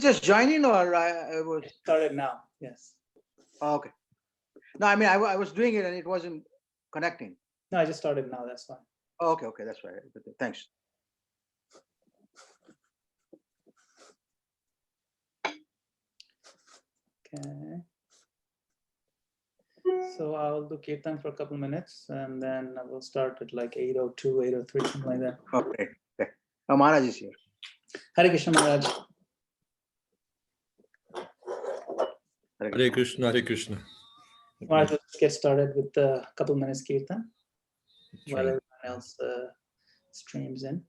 just joining or I was started now? Yes. oh, okay. No, I mean I was doing it and it wasn't connecting. No, I just started now. That's fine. Oh, okay, okay, that's right. Thanks. Okay. So I'll do kirtan for a couple minutes and then I will start at like 8:02, 8:03, something like that. Okay. Okay. Oh, Maharaj is here. Hare Krishna Maharaj. Hare Krishna, Hare Krishna. Maharaj, let's get started with a couple minutes kirtan while right. everyone else streams in.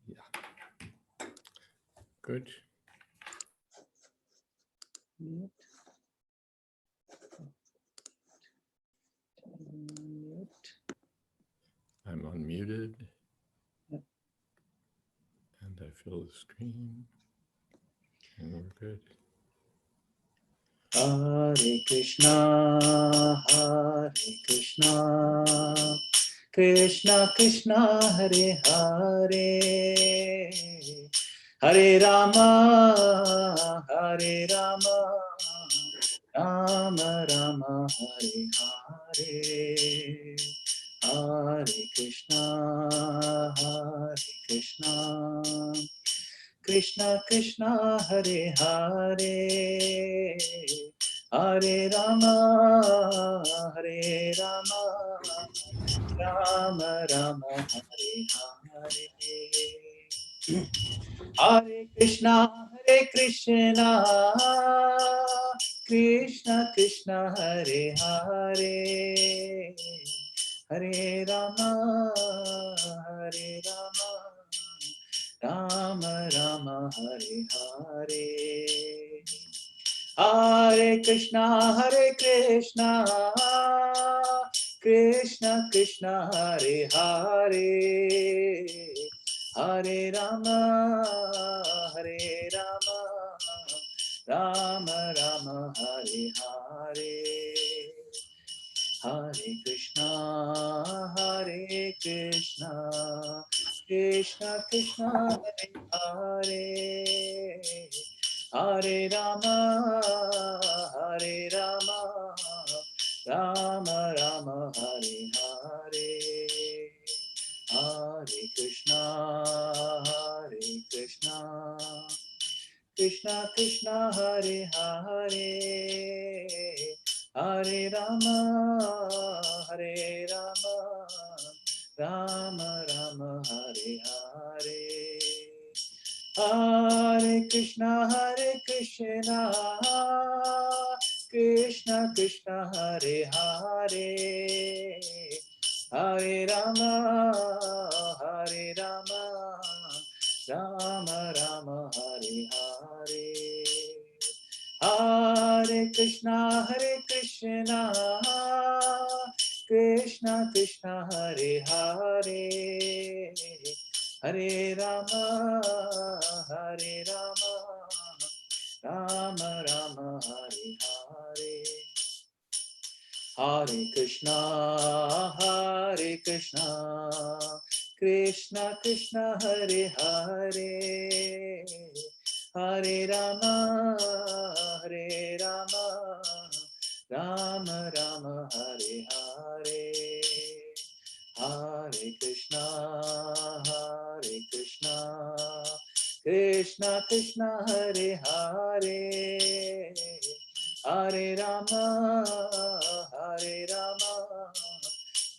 Yeah. Good. Mute. Mute. I'm unmuted. Yep. And I fill the screen. And we're good. Hare Krishna, Hare Krishna, Krishna Krishna, Hare Hare, Hare Rama, Hare Rama, Rama Rama, Hare Hare, Hare Krishna, Hare Krishna, Krishna Krishna, Hare Hare, Hare Rama, Hare Rama, Rama Rama, Hare Hare. Hare Krishna, Krishna Krishna, Hare Hare, Hare Rama, Hare Rama, Rama Rama, Hare Hare. Hare Krishna, Krishna Krishna, Hare Hare, Hare Rama, Hare Rama, Rama Rama, Hare Hare. Hare Krishna, Krishna Krishna, Hare Hare, Hare Rama, Hare Rama, Rama Rama, Hare Hare. Hare Krishna, Krishna Krishna, Hare Hare, Hare Rama, Hare Rama, Rama Rama, Hare Hare. Hare Krishna, Krishna Krishna, Hare Hare, Hare Rama, Hare Rama, Rama Rama, Hare Hare. Hare Krishna, Krishna Krishna, Hare Hare, Hare Rama, Hare Rama, Rama Rama, Hare Hare. Hare Krishna, Krishna Krishna, Hare Hare, Hare Rama, Hare Rama, Rama Rama, Hare Hare. Hare Krishna, Krishna Krishna, Hare Hare, Hare Rama, Hare Rama,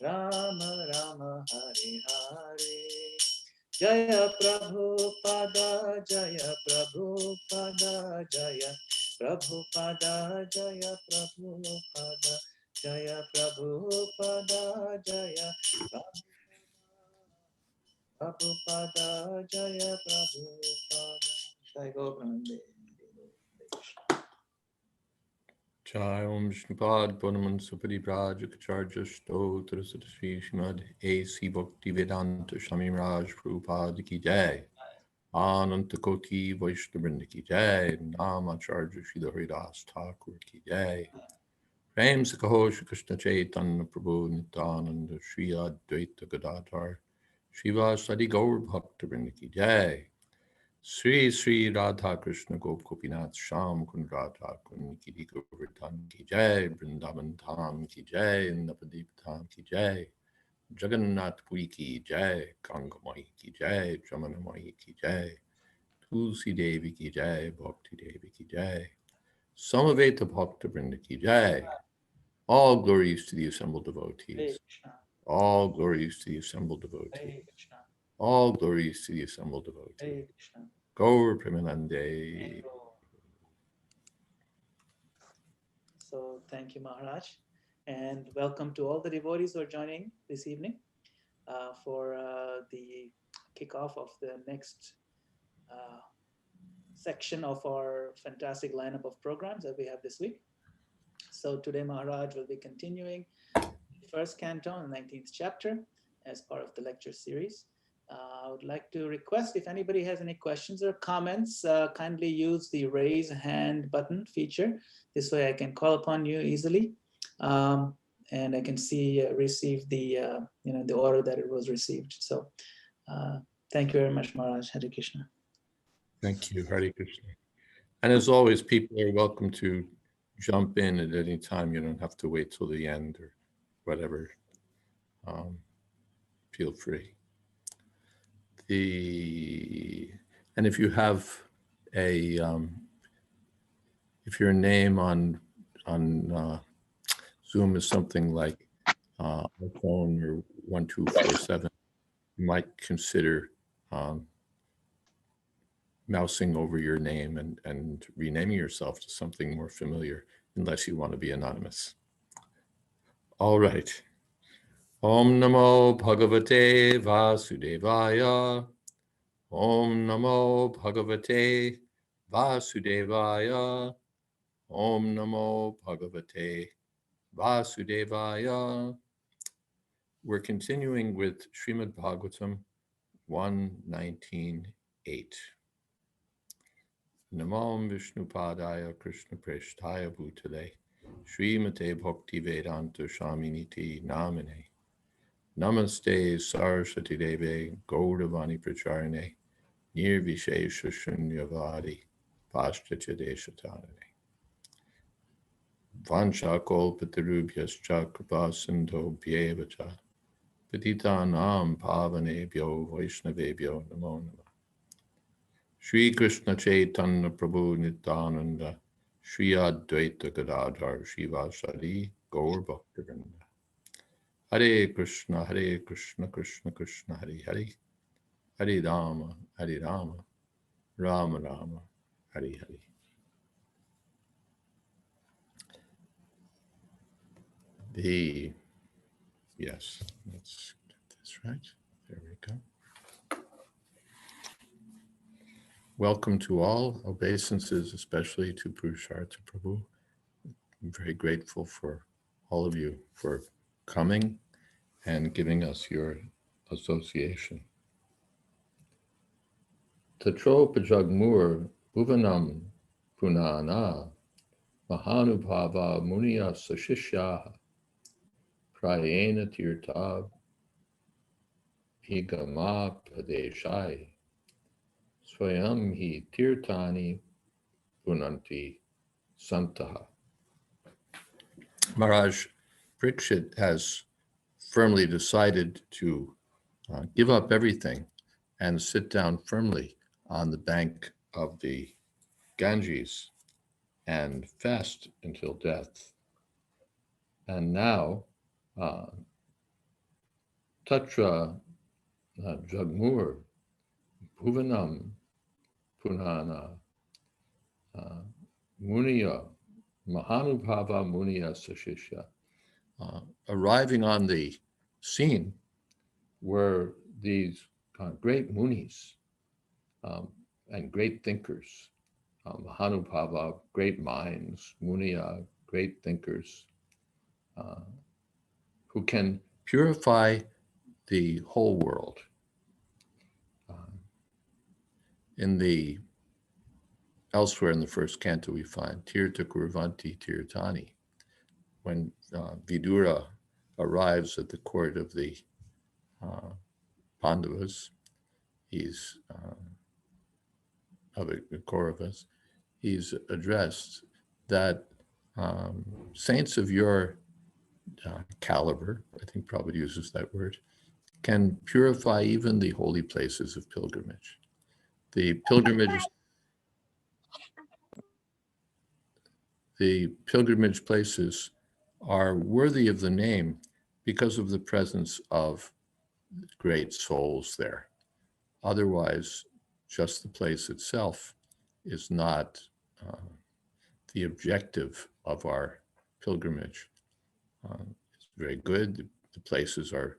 Rama Rama, Hare Hare. Jaya Prabhupada, Jaya Prabhupada, Jaya Prabhupada, Jaya Prabhupada, Jaya Prabhupada, Jaya Prabhupada, Jaya Prabhupada. Jai Govardhan. Jai Om Shnipad Purnaman Supadi Braj Acharya Stotra Satasvi Shrimad A.C. Bhakti Vedanta Swami Raj Prabhupada Ki Jai Ananta Koti Vaishnavrinda Ki Jai Namacharya Sridhar Haridas Thakur Ki Jai Prem Sakaho Shri Krishna Chaitanya Prabhu Nityananda Shri Advaita Gadadhar Shiva Sadi Gaur Bhakta Vrinda Ki Jai. Sri Sri Radha Krishna Gop Gopinath Sham Kun Radha Kun Kiri Govardhan Ki Jai. Vrindavan Dham Ki Jai. Navadip Dham Ki Jai. Jagannath Puri Ki Jai. Ganga Mai Ki Jai. Jamana Mai Ki Jai. Tulsi Devi Ki Jai. Bhakti Devi Ki Jai. Samaveta Bhakta Vrinda Ki Jai. All glories to the assembled Hare devotees. Krishna, All glories to the assembled Hare devotees. Krishna, All glories to the assembled devotees. Hare Krishna. Gaur Premanande. So thank you, Maharaj, and welcome to all the devotees who are joining this evening for the kickoff of the next section of our fantastic lineup of programs that we have this week. So today Maharaj will be continuing the first canto in the 19th chapter as part of the lecture series. I would like to request if anybody has any questions or comments, kindly use the raise hand button feature. This way I can call upon you easily, and I can see receive the the order that it was received. So thank you very much, Maharaj. Hare Krishna. Thank you, Hare Krishna. And as always, people are welcome to jump in at any time. You don't have to wait till the end or whatever. Feel free. And if you have if your name on Zoom is something like iPhone or 1247, you might consider mousing over your name and renaming yourself to something more familiar, unless you want to be anonymous. All right. Om Namo Bhagavate Vasudevaya. Om Namo Bhagavate Vasudevaya. Om Namo Bhagavate Vasudevaya. We're continuing with Srimad Bhagavatam 119.8. Namam Vishnupadaya Krishna Preshtaya Bhutale Srimate Bhakti Vedanta Shaminiti Namine Namaste Saraswati Deve Gaudavani Pracharane Nirvishesha Shunyavadi Paschatya Deshatanane Vanchakolpatarubhyascha Kripasindho Bhyevacha Patitanam Pavanebhyo Vaishnavebhyo Namo Namah. Shri Krishna Chaitanya Prabhu Nityananda Shri Advaita Gadadhar Shivasadi Gaur Bhaktivinoda. Hare Krishna Krishna Krishna Hare Hare Hare Rama Rama Rama Hare Hare. Yes, let's get this right. There we go. Welcome to all. Obeisances, especially to Purushartha Prabhu. I'm very grateful for all of you for coming and giving us your association. Tatro Pajagmur Bhuvanam Punana Mahanubhava Muniya Sashishya Prayena Tirta Higama Padeshai Swayam Hi Tirtani Punanti Santaha. Maharaj Parikshit has firmly decided to give up everything and sit down firmly on the bank of the Ganges and fast until death. And now, Tatra Jagmur Bhuvanam Punana Muniya Mahanubhava Muniya Sashishya. Arriving on the scene were these great munis and great thinkers. Mahanubhava, great minds, Muniya, great thinkers, who can purify the whole world. Elsewhere in the first canto, we find Tirtha Kurvanti Tirtani. When Vidura arrives at the court of the Pandavas. He's of the Kauravas. He's addressed that saints of your caliber, I think Prabhupada uses that word, can purify even the holy places of pilgrimage. The pilgrimage places are worthy of the name because of the presence of great souls there. Otherwise, just the place itself is not the objective of our pilgrimage. It's very good. The places are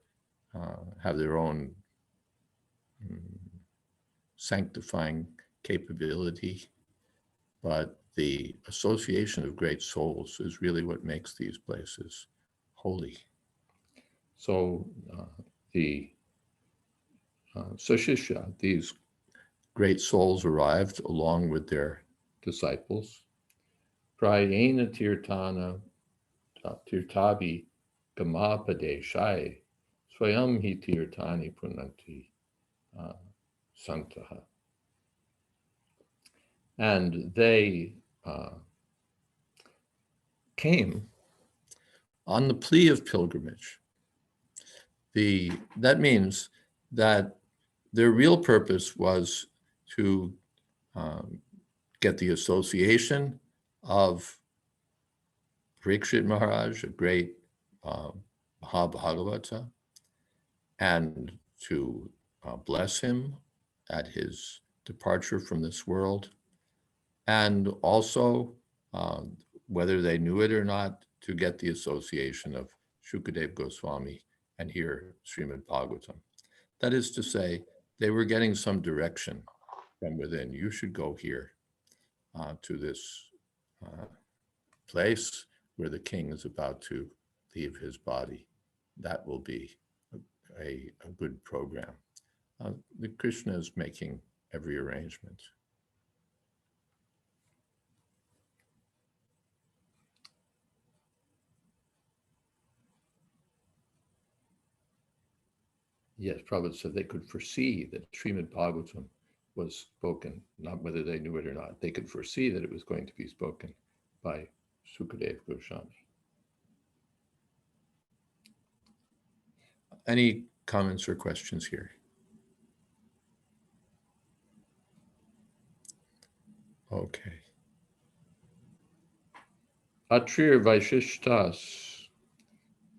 have their own sanctifying capability, but the association of great souls is really what makes these places holy. So the Sashisha, these great souls arrived along with their disciples. Prayena tirtana tirtabi gamapade shai swayam hi tirtani punanti santaha. And they came on the plea of pilgrimage. That means that their real purpose was to get the association of Parikshit Maharaj, a great Mahabhagavata, and to bless him at his departure from this world, and also, whether they knew it or not, to get the association of Shukadev Goswami and hear Srimad Bhagavatam. That is to say, they were getting some direction from within. You should go here to this place where the king is about to leave his body. That will be a good program. The Krishna is making every arrangement. Yes, Prabhupada said they could foresee that Srimad Bhagavatam was spoken, not whether they knew it or not. They could foresee that it was going to be spoken by Sukadev Goswami. Any comments or questions here? Okay. Atrir Vaishishtas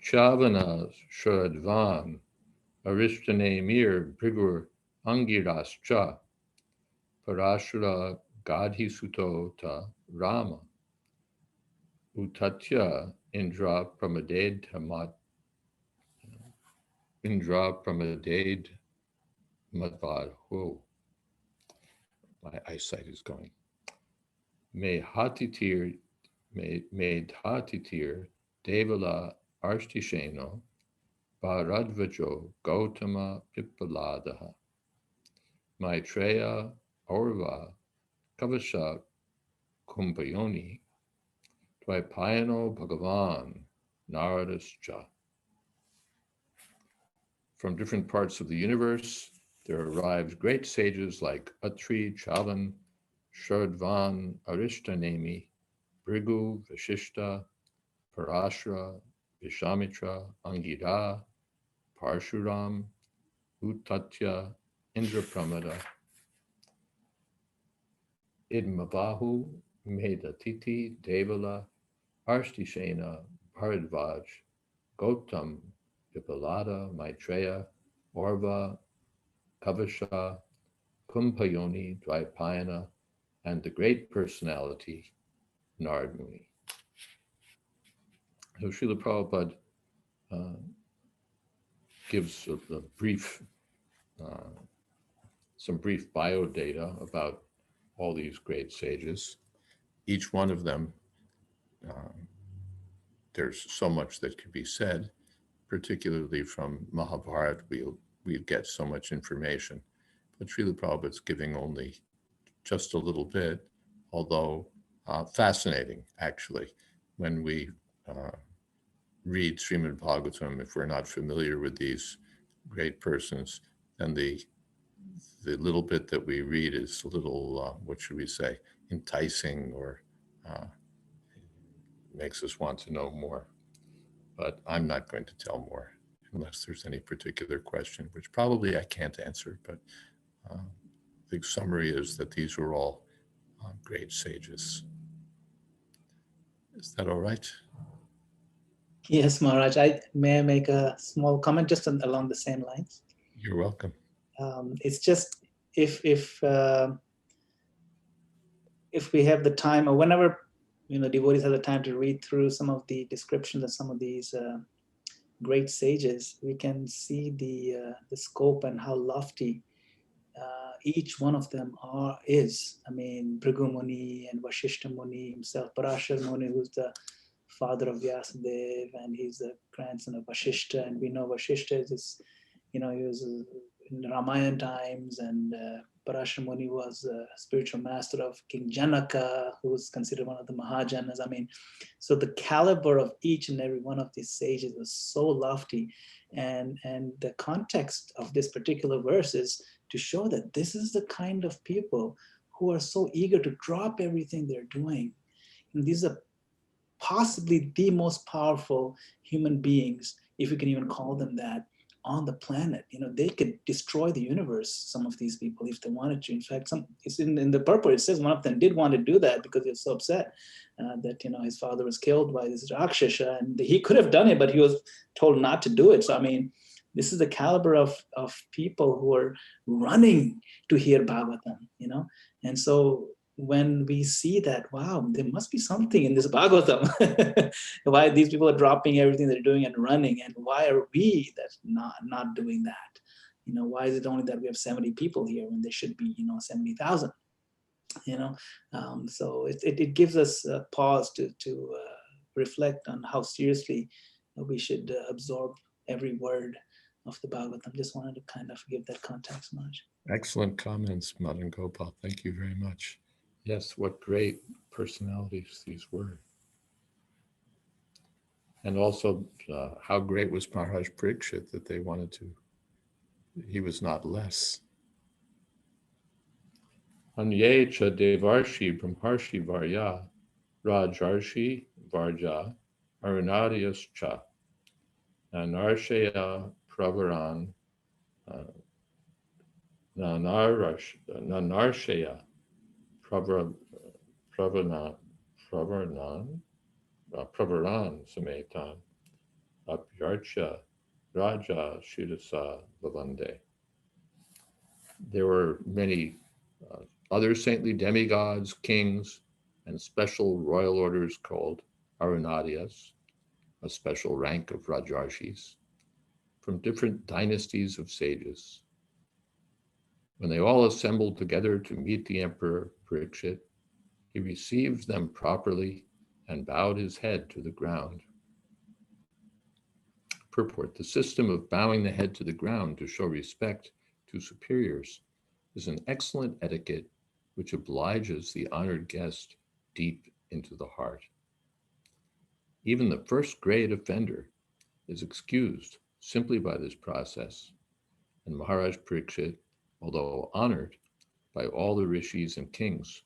Chavanas Shradvan Arishtane Mir Brigur Angirascha Parashura Gadhi Sutota Rama Utatya Indra Pramaded Madvad. Whoa, my eyesight is going. Medhatitir Devala Arstisheno Bharadvajo Gautama Pipaladaha Maitreya Aurva Kavasha Kumpayoni Dvaipayano Bhagavan Naradascha. From different parts of the universe, there arrived great sages like Atri, Chavan, Shardvan, Arishtanemi, Brigu, Vashishta, Parashra, Vishamitra, Angida, Parshuram, Utatya, Indrapramada, Idmavahu, Medatiti, Devala, Arstishena, Bharadvaj, Gautam, Vipalada, Maitreya, Orva, Kavasha, Kumpayoni, Dvaipayana, and the great personality, Narad Muni. So Srila Prabhupada gives a brief, some brief biodata about all these great sages. Each one of them, there's so much that could be said, particularly from Mahabharata, we get so much information. But Srila Prabhupada's giving only just a little bit, although fascinating, actually. When we read Srimad Bhagavatam, if we're not familiar with these great persons, then the little bit that we read is a little, what should we say, enticing, or makes us want to know more. But I'm not going to tell more unless there's any particular question, which probably I can't answer. But the summary is that these were all great sages. Is that all right? Yes, Maharaj. May I make a small comment just along the same lines? You're welcome. It's just if we have the time, or whenever devotees have the time to read through some of the descriptions of some of these great sages, we can see the scope and how lofty each one of them is. I mean, Bhrigu Muni and Vashishta Muni himself, Parashar Muni, who's the father of Vyasadeva, and he's the grandson of Vashishta, and we know Vashishta is this, he was in Ramayana times, and Parashar Muni was a spiritual master of King Janaka, who was considered one of the Mahajanas. I mean, so the caliber of each and every one of these sages was so lofty, and the context of this particular verse is to show that this is the kind of people who are so eager to drop everything they're doing. And these are possibly the most powerful human beings, if you can even call them that, on the planet. They could destroy the universe, some of these people, if they wanted to. In fact, it's in the purport, it says one of them did want to do that because he was so upset that his father was killed by this Rakshasa, and he could have done it, but he was told not to do it. So I mean, this is the caliber of people who are running to hear Bhagavatam, and so when we see that, wow, there must be something in this Bhagavatam. Why these people are dropping everything they're doing and running, and why are we that's not doing that? Why is it only that we have 70 people here when there should be 70,000? So it gives us a pause to reflect on how seriously we should absorb every word of the Bhagavatam. Just wanted to kind of give that context, Maj. Excellent comments, Madan Gopal. Thank you very much. Yes, what great personalities these were. And also, how great was Maharaj Parikshit that they wanted to, he was not less. Anye cha devarshi brahmarshi varya rajarshi varja arunadyas cha nanarshaya pravaran nanarshaya pravaran sametan apyarcha raja shudasa lavande. There were many other saintly demigods, kings, and special royal orders called Arunadyas, a special rank of Rajarshis, from different dynasties of sages. When they all assembled together to meet the Emperor Parikshit, he received them properly and bowed his head to the ground. Purport: the system of bowing the head to the ground to show respect to superiors is an excellent etiquette which obliges the honored guest deep into the heart. Even the first grade offender is excused simply by this process, and Maharaj Parikshit, although honored by all the rishis and kings,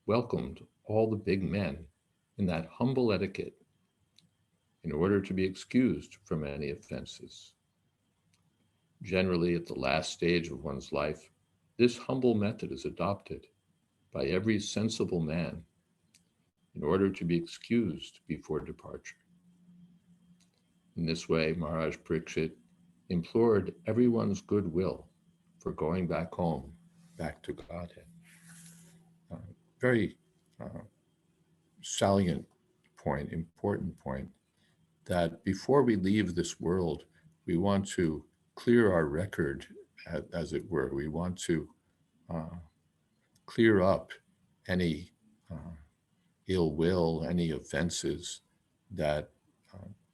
welcomed all the big men in that humble etiquette in order to be excused from any offenses. Generally, at the last stage of one's life, this humble method is adopted by every sensible man in order to be excused before departure. In this way, Maharaj Parikshit implored everyone's goodwill for going back home, back to Godhead. Very salient point, important point, that before we leave this world, we want to clear our record, as it were. We want to clear up any ill will, any offenses that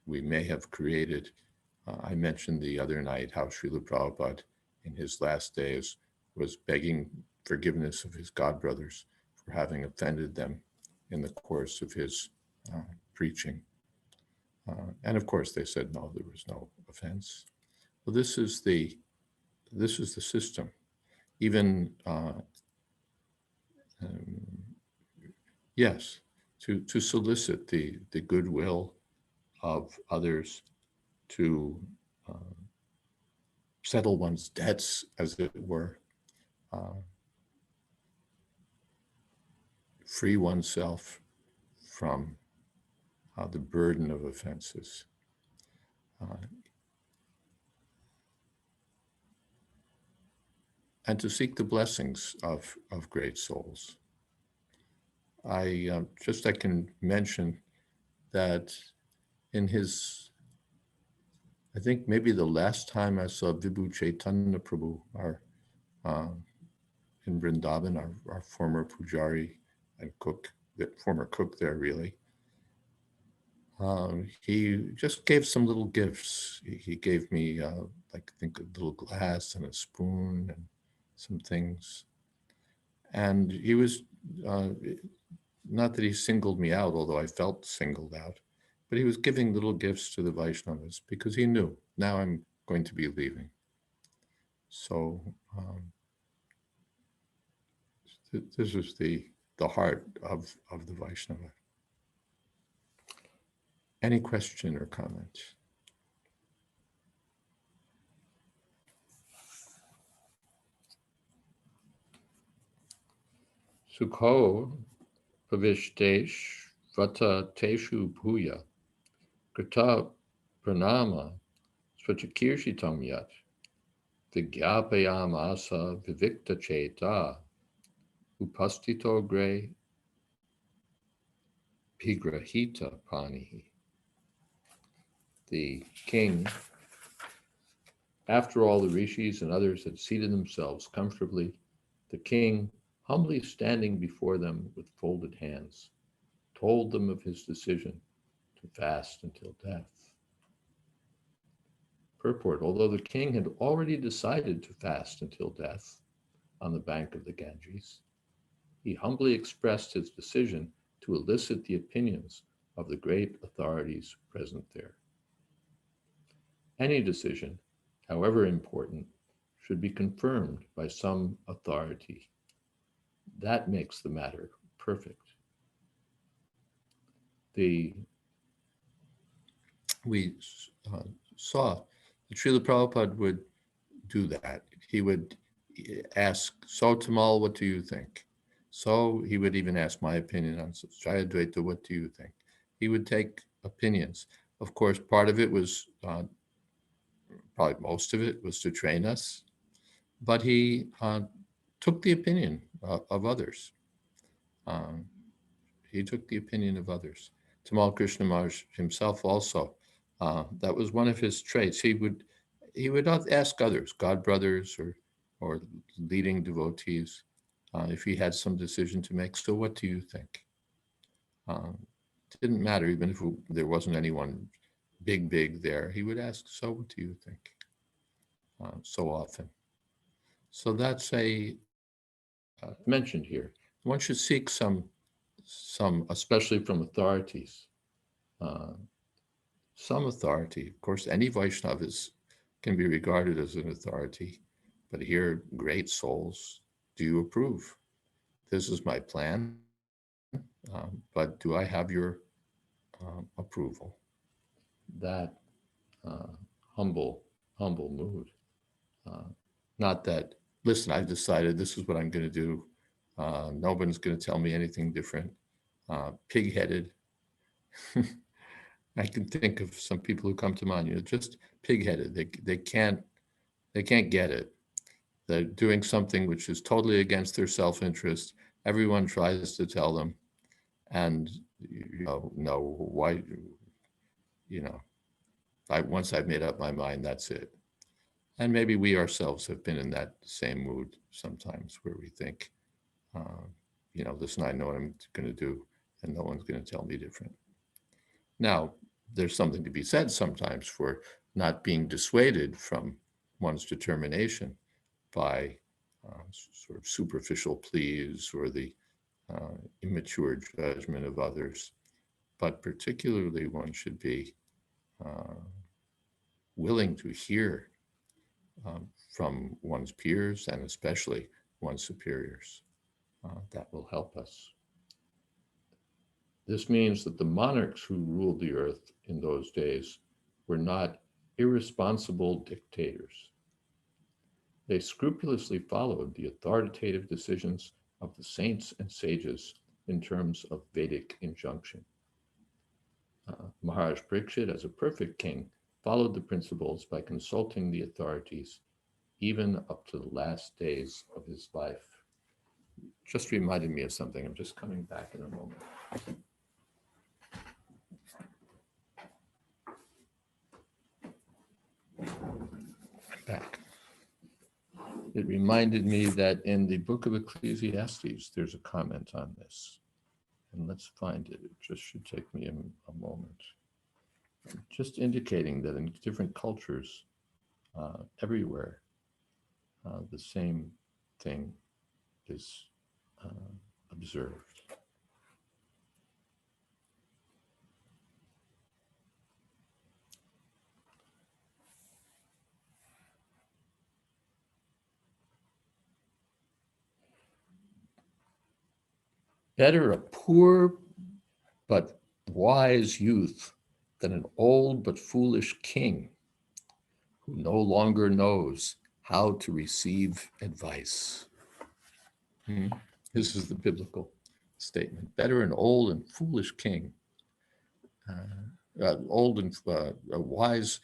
we may have created. I mentioned the other night how Srila Prabhupada, in his last days, was begging forgiveness of his godbrothers for having offended them in the course of his preaching. And of course, they said, no, there was no offense. Well, this is the this is the system. Even, yes, to solicit the goodwill of others, to settle one's debts, as it were, free oneself from the burden of offenses. And to seek the blessings of great souls. I can mention that in his, I think maybe the last time I saw Vibhu Chaitanya Prabhu, in Vrindavan, our former pujari and cook, the former cook there really, he just gave some little gifts. He gave me, I think, a little glass and a spoon and some things. And he was, not that he singled me out, although I felt singled out, but he was giving little gifts to the Vaishnavas because he knew now I'm going to be leaving. So this is the heart of the Vaishnava. Any question or comment? Sukho pavishdesh vata teshu bhuya krita pranama svachakirshitam yat vigyapayam asa vivikta cheta upastito gre pigrahita panihi. The king, after all the rishis and others had seated themselves comfortably, the king, humbly standing before them with folded hands, told them of his decision to fast until death. Purport: although the king had already decided to fast until death on the bank of the Ganges, he humbly expressed his decision to elicit the opinions of the great authorities present there. Any decision, however important, should be confirmed by some authority. That makes the matter perfect. We saw that Srila Prabhupada would do that. He would ask, so Tamal, what do you think? So he would even ask my opinion on Jayadvaita, what do you think? He would take opinions. Of course, part of it was, probably most of it was to train us, but he took the opinion of others. He took the opinion of others. Tamal Krishnamaj himself also, that was one of his traits. He would not ask others, God brothers or leading devotees, if he had some decision to make. So what do you think? It didn't matter, even if there wasn't anyone big there. He would ask, so what do you think? So often. So that's mentioned here. One should seek some, especially from authorities, some authority. Of course, any Vaishnava can be regarded as an authority, but here, great souls, do you approve? This is my plan, but do I have your approval? That humble mood. Not that, listen, I've decided this is what I'm going to do. Nobody's going to tell me anything different. Pig-headed. I can think of some people who come to mind, just pig-headed. They can't get it. They're doing something which is totally against their self-interest. Everyone tries to tell them, and no, why? Once I've made up my mind, that's it. And maybe we ourselves have been in that same mood sometimes, where we think, listen, I know what I'm going to do, and no one's going to tell me different. Now, there's something to be said sometimes for not being dissuaded from one's determination by sort of superficial pleas or the immature judgment of others. But particularly, one should be willing to hear from one's peers and especially one's superiors. That will help us. This means that the monarchs who ruled the earth in those days were not irresponsible dictators. They scrupulously followed the authoritative decisions of the saints and sages in terms of Vedic injunction. Maharaj Parikshit, as a perfect king, followed the principles by consulting the authorities even up to the last days of his life. Just reminded me of something. I'm just coming back in a moment. I'm back. It reminded me that in the book of Ecclesiastes, there's a comment on this. And let's find it. It just should take me a moment. Just indicating that in different cultures, everywhere, the same thing is observed. Better a poor but wise youth than an old but foolish king who no longer knows how to receive advice. This is the biblical statement. Better an old and foolish king, old and a wise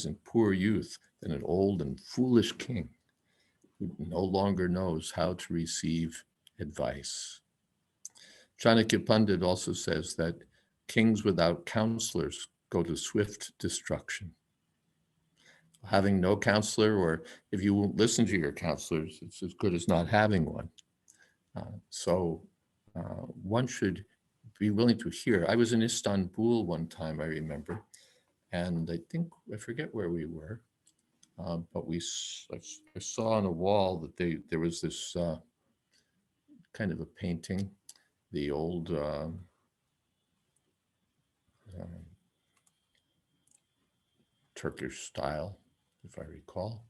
and poor youth than an old and foolish king who no longer knows how to receive advice. Chanakya Pandit also says that kings without counselors go to swift destruction. Having no counselor, or if you won't listen to your counselors, it's as good as not having one. So one should be willing to hear. I was in Istanbul one time, I remember, and I forget where we were, but I saw on a wall that there was this kind of a painting, the old Turkish style, if I recall.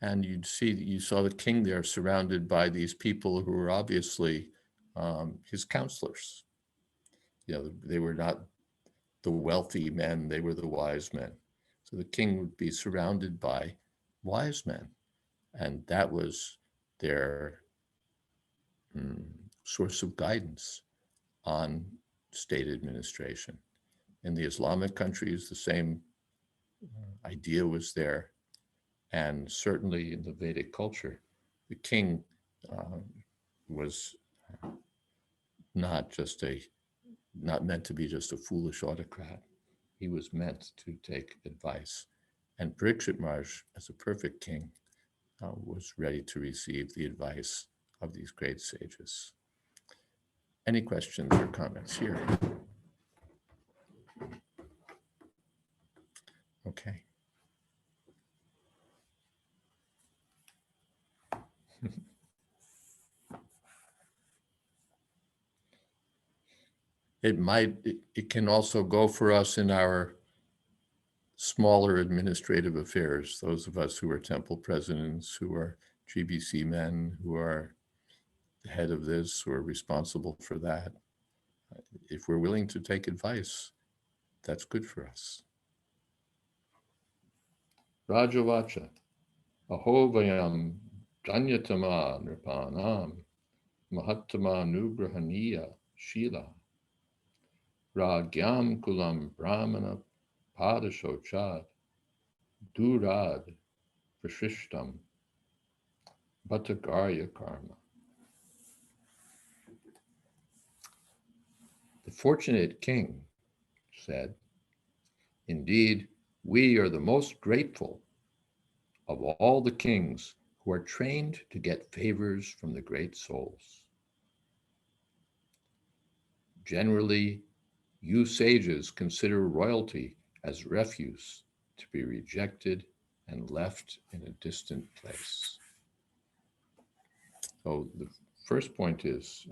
And you saw the king there surrounded by these people who were obviously his counselors. They were not the wealthy men, they were the wise men. So the king would be surrounded by wise men. And that was their source of guidance on state administration. In the Islamic countries, the same idea was there. And certainly in the Vedic culture, the king was not meant to be just a foolish autocrat. He was meant to take advice. And Parikshit Maharaj, as a perfect king, was ready to receive the advice of these great sages. Any questions or comments here? Okay. It can also go for us in our smaller administrative affairs, those of us who are temple presidents, who are GBC men, who are the head of this, who are responsible for that. If we're willing to take advice, that's good for us. Rajavacha, ahovayam janyatama nirpanam mahatama nugrahaniya shila ragyam kulam brahmana padashochad durad prashishtam bhattagarya karma. The fortunate king said, "Indeed, we are the most grateful of all the kings who are trained to get favors from the great souls. Generally, you sages consider royalty as refuse to be rejected and left in a distant place." So the first point is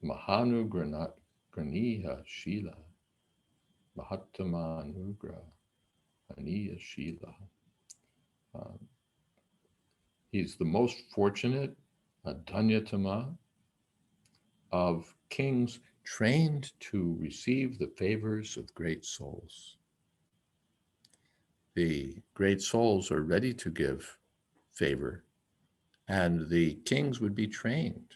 Mahanugraniha Shila, Mahatama Nugra Aniya Shila. He's the most fortunate, Dhanyatama, of kings trained to receive the favors of great souls. The great souls are ready to give favor, and the kings would be trained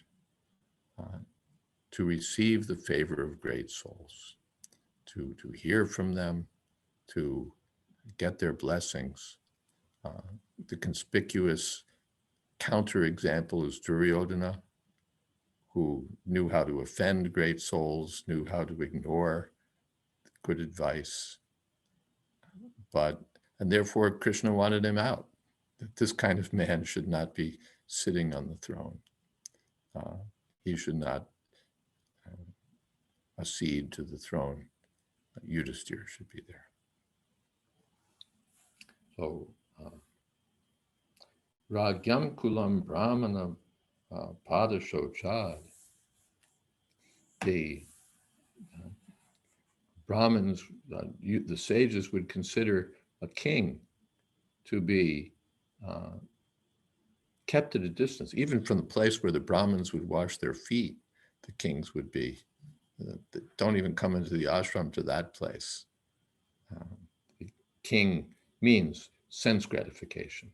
to receive the favor of great souls, to hear from them, to get their blessings. The conspicuous counterexample is Duryodhana, who knew how to offend great souls, knew how to ignore good advice, and therefore Krishna wanted him out. That this kind of man should not be sitting on the throne. He should not accede to the throne. Yudhisthira should be there. So, Ragyam Kulam Brahmana Padashochad. The Brahmins, the sages would consider a king to be kept at a distance, even from the place where the Brahmins would wash their feet. The kings would be, don't even come into the ashram to that place. The king means sense gratification.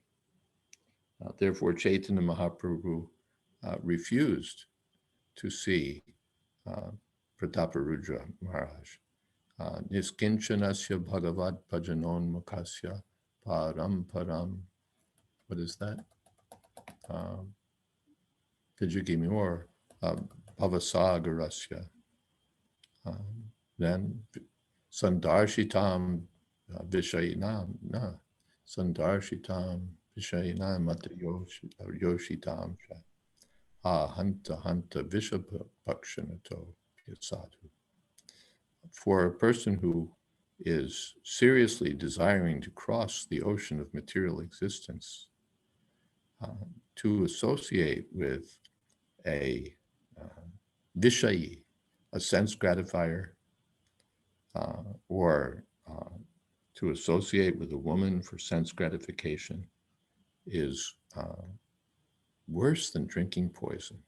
Therefore, Chaitanya Mahaprabhu refused to see Prataparudra Maharaj. Niskinchanasya Bhagavad Bhajanon Mukasya Param Param. What is that? Could you give me more? Bhavasagarasya. Then Sandarshitam Vishayinam. No. Sandarshitam Vishayinam Mata Yoshitam. Hanta Hanta Vishabhakshanato Sadhu. For a person who is seriously desiring to cross the ocean of material existence, to associate with a vishayi, a sense gratifier, or to associate with a woman for sense gratification is worse than drinking poison.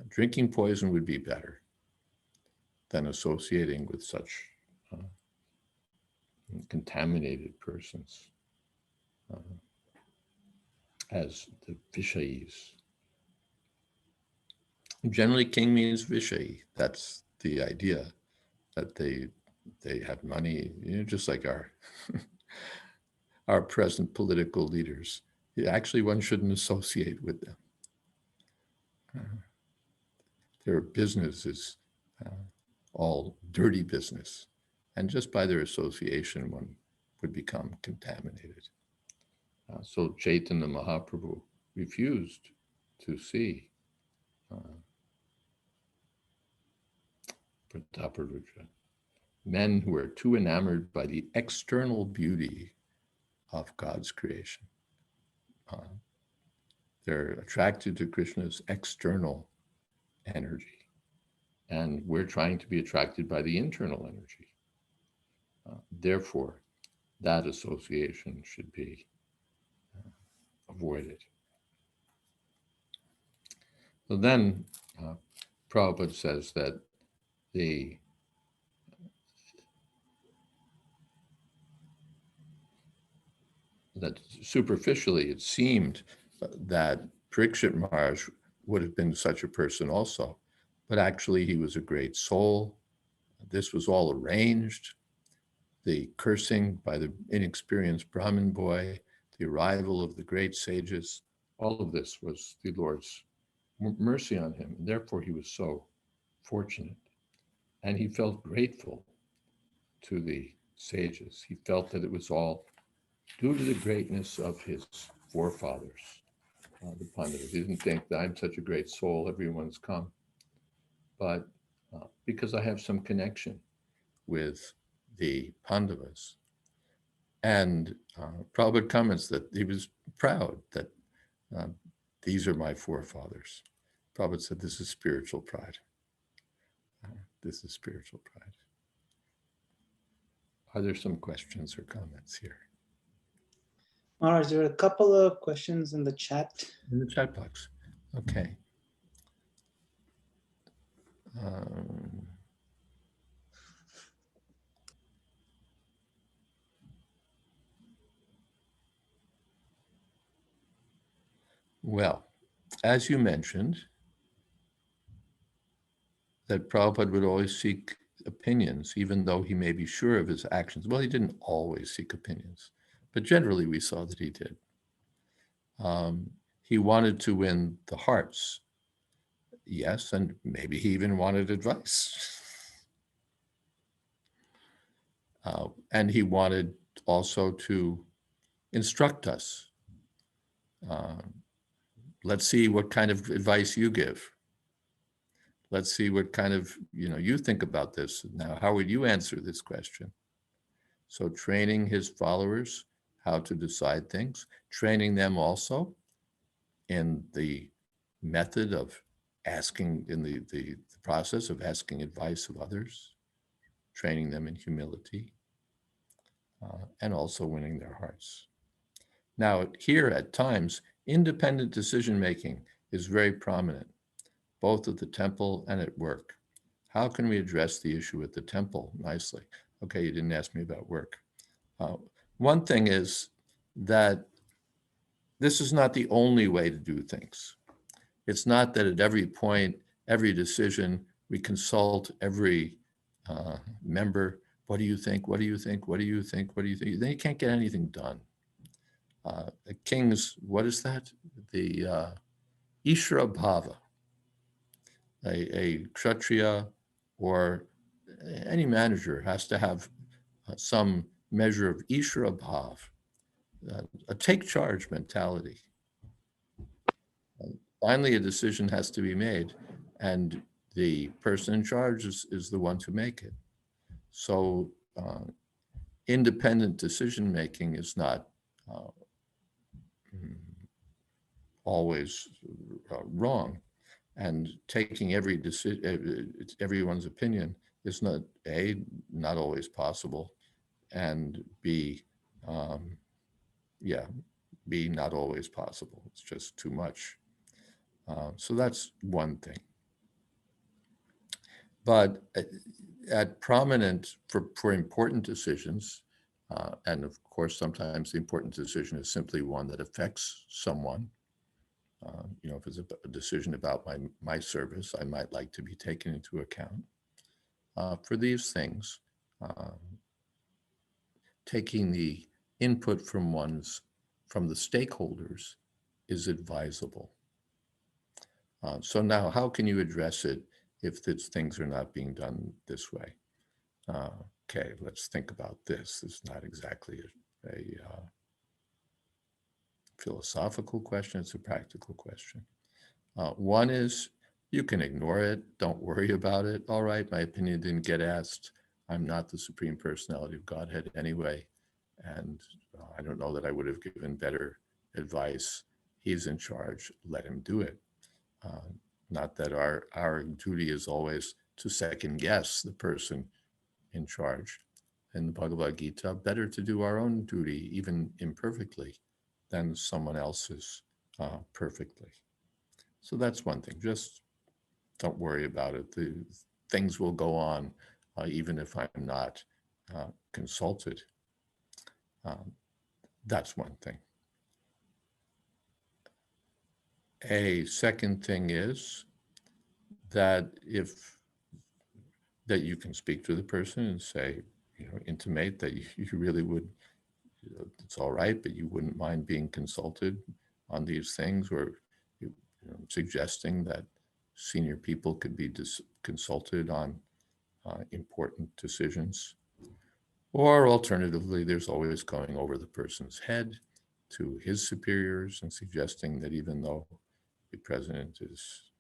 Drinking poison would be better than associating with such contaminated persons as the Vishayis. Generally, king means Vishayi. That's the idea, that they have money, just like our present political leaders. Actually, one shouldn't associate with them. Their business is all dirty business, and just by their association, one would become contaminated. So Chaitanya Mahaprabhu refused to see Prataparudra, men who are too enamored by the external beauty of God's creation. They're attracted to Krishna's external energy, and we're trying to be attracted by the internal energy. Therefore, that association should be avoided. So then, Prabhupada says that that superficially it seemed that Parikshit Maharaj would have been such a person also, but actually he was a great soul. This was all arranged. The cursing by the inexperienced Brahmin boy, the arrival of the great sages, all of this was the Lord's mercy on him. And therefore he was so fortunate. And he felt grateful to the sages. He felt that it was all due to the greatness of his forefathers, the Pandavas. He didn't think that I'm such a great soul, everyone's come. But because I have some connection with the Pandavas. And Prabhupada comments that he was proud that these are my forefathers. Prabhupada said, this is spiritual pride. This is spiritual pride. Are there some questions or comments here? Maharaj, there are a couple of questions in the chat. In the chat box. Okay. Um, well, as you mentioned, that Prabhupada would always seek opinions, even though he may be sure of his actions. Well, he didn't always seek opinions, but generally we saw that he did. He wanted to win the hearts, yes, and maybe he even wanted advice. And he wanted also to instruct us. Let's see what kind of advice you give. Let's see what kind of, you think about this. Now, how would you answer this question? So training his followers how to decide things, training them also in the method of asking, in the process of asking advice of others, training them in humility, and also winning their hearts. Now, here at times, independent decision-making is very prominent, both at the temple and at work. How can we address the issue at the temple nicely? Okay, you didn't ask me about work. One thing is that this is not the only way to do things. It's not that at every point, every decision, we consult every member. What do you think? What do you think? What do you think? What do you think? Then you can't get anything done. The king's, what is that? The Ishra Bhava. A Kshatriya or any manager has to have some measure of Ishra Bhav, a take charge mentality. Finally, a decision has to be made, and the person in charge is the one to make it. So independent decision-making is not always wrong. And taking every decision, everyone's opinion is not, A, not always possible, and B, B, not always possible. It's just too much. So that's one thing. But at prominent, for important decisions, and of course, sometimes the important decision is simply one that affects someone. If it's a decision about my service, I might like to be taken into account. For these things, taking the input from the stakeholders is advisable. So now, how can you address it if things are not being done this way? Okay, let's think about this. It's not exactly a philosophical question, it's a practical question. One is, you can ignore it, don't worry about it. All right, my opinion didn't get asked. I'm not the Supreme Personality of Godhead anyway, and I don't know that I would have given better advice. He's in charge, let him do it. Not that our duty is always to second guess the person in charge. In the Bhagavad Gita, better to do our own duty, even imperfectly, than someone else's perfectly. So that's one thing. Just don't worry about it. The things will go on, even if I'm not consulted. That's one thing. A second thing is that that you can speak to the person and say, intimate that you really would, it's all right, but you wouldn't mind being consulted on these things, or suggesting that senior people could be consulted on important decisions. Or alternatively, there's always going over the person's head to his superiors and suggesting that even though the president is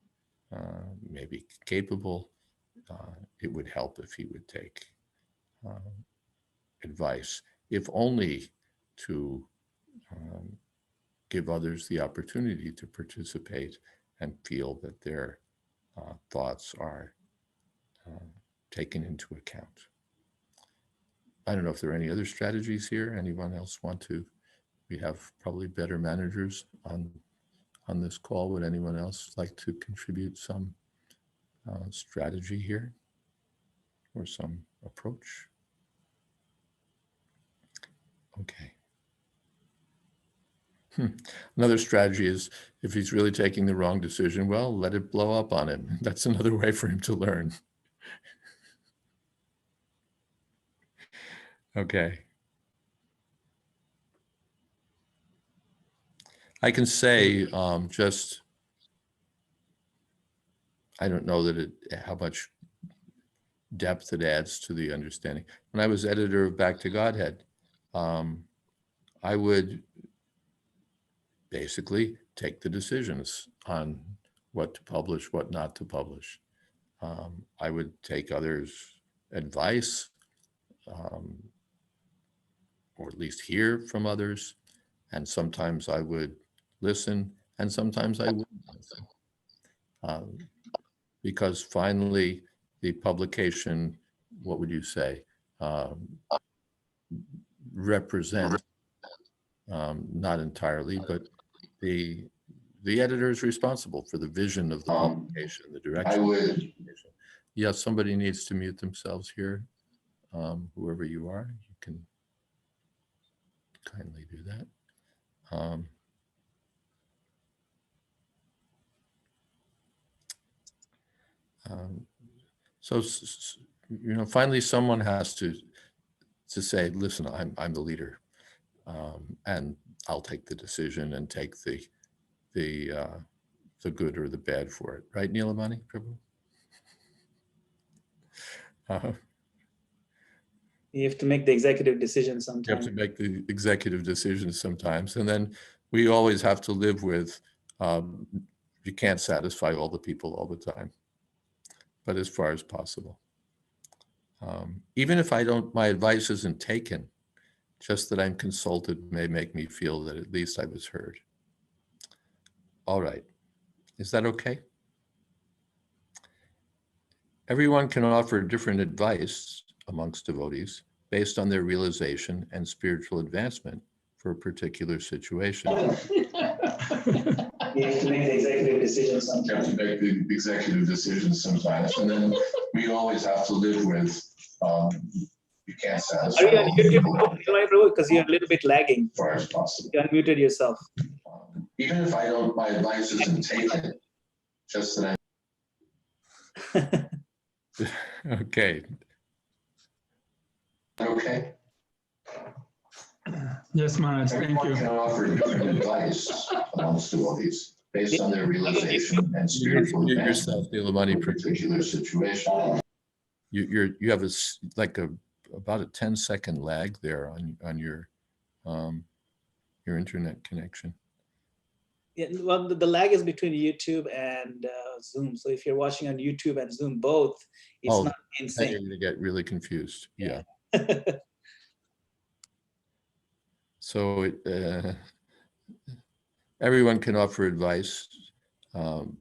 maybe capable, it would help if he would take advice, if only to give others the opportunity to participate and feel that their thoughts are taken into account. I don't know if there are any other strategies here. Anyone else want to We have probably better managers on this call. Would anyone else like to contribute some strategy here or some approach? Okay. Another strategy is if he's really taking the wrong decision, well, let it blow up on him. That's another way for him to learn. Okay. I can say just, I don't know that how much depth it adds to the understanding. When I was editor of Back to Godhead, I would basically take the decisions on what to publish, what not to publish. I would take others' advice, or at least hear from others. And sometimes I would listen, and sometimes I wouldn't listen. Because finally, the publication, what would you say, represent, not entirely, but the editor is responsible for the vision of the publication, the direction of the publication. Yes, somebody needs to mute themselves here. Whoever you are, you can kindly do that. So, finally, someone has to say, listen, I'm the leader, and I'll take the decision and take the good or the bad for it. Right, Nilamani Prabhu? You have to make the executive decision sometimes. You have to make the executive decisions sometimes. And then we always have to live with, you can't satisfy all the people all the time, but as far as possible. Even if my advice isn't taken, just that I'm consulted may make me feel that at least I was heard. All right. Is that okay? Everyone can offer different advice amongst devotees based on their realization and spiritual advancement for a particular situation. You have to make the executive decision sometimes. You have to make the executive decisions sometimes, and then we always have to live with, you can't satisfy. Are you on YouTube, because you're a little bit lagging? As far as possible. You unmuted yourself. Even if my advice isn't taken, just that Okay. Okay. Yes, Maharaj, thank Everyone you. can offer different advice amongst devotees based on their realization and spiritual advancement in a particular situation. You have about a 10-second lag there on your internet connection. Yeah, well, the lag is between YouTube and Zoom. So if you're watching on YouTube and Zoom both, it's not in sync. You're going to get really confused. Yeah. So everyone can offer advice, and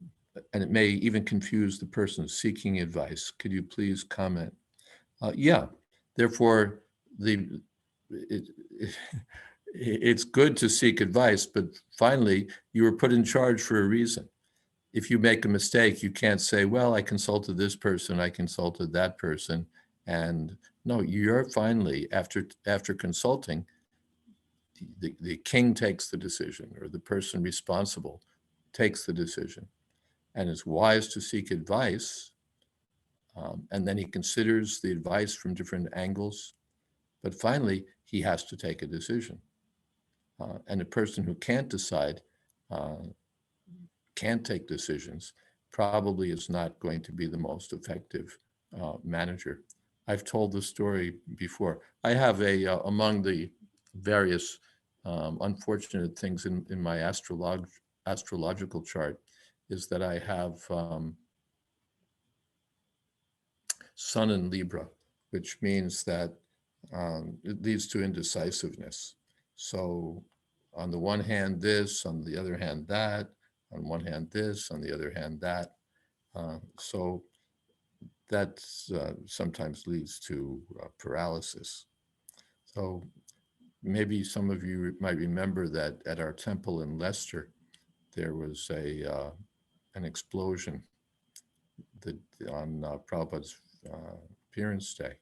it may even confuse the person seeking advice. Could you please comment? Yeah. Therefore, it's good to seek advice, but finally, you were put in charge for a reason. If you make a mistake, you can't say, well, I consulted this person, I consulted that person. And no, you're finally, after consulting, the king takes the decision, or the person responsible takes the decision. And it's wise to seek advice. And then he considers the advice from different angles. But finally, he has to take a decision. And a person who can't decide, can't take decisions, probably is not going to be the most effective manager. I've told this story before. I have among the various unfortunate things in my astrological chart is that I have Sun in Libra, which means that it leads to indecisiveness. So on the one hand, this, on the other hand, that, on one hand, this, on the other hand, that. So that sometimes leads to paralysis. So maybe some of you might remember that at our temple in Leicester, there was an explosion on Prabhupada's appearance day.